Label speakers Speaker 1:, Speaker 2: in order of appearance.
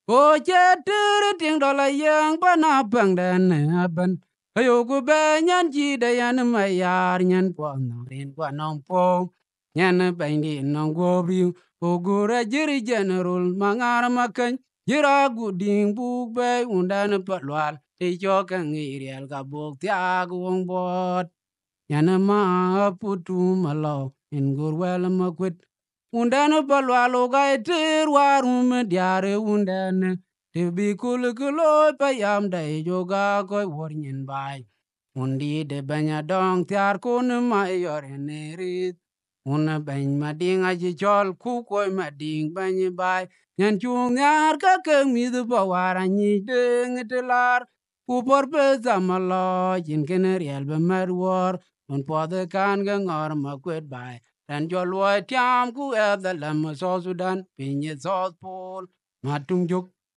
Speaker 1: O che tir ting do la yang ba na bang den ban. Ayo ku be nyan ji de yan ma yar nyan po no rin kwa nong po. Nyan ba ndi nong go bi. O go ra jiri general mangar makan. Jira gu ding bu be undan pa lwal. Ti cho ka ngirial ka buk tiag wong bot. Yana ma putu malo in gur wel ma kwit. Undana balwalo ga etir warum diare undana. Te bi kul kulo pa yam da joga ko wornyin bai. Undi de banya dong tiar kun ma yore nerit. Una bany ma ding aji chol ku koy ma ding bany bai. Nyan chung nyar ka ke midu pa wara nyi deng telar. Ku por pe zamalo jin kene riel be mer wor. Un po de kan ga ngor ma kwet bai. Ran jo luoi tiam ku e the lam so Sudan pinyi South Pole. Matung juk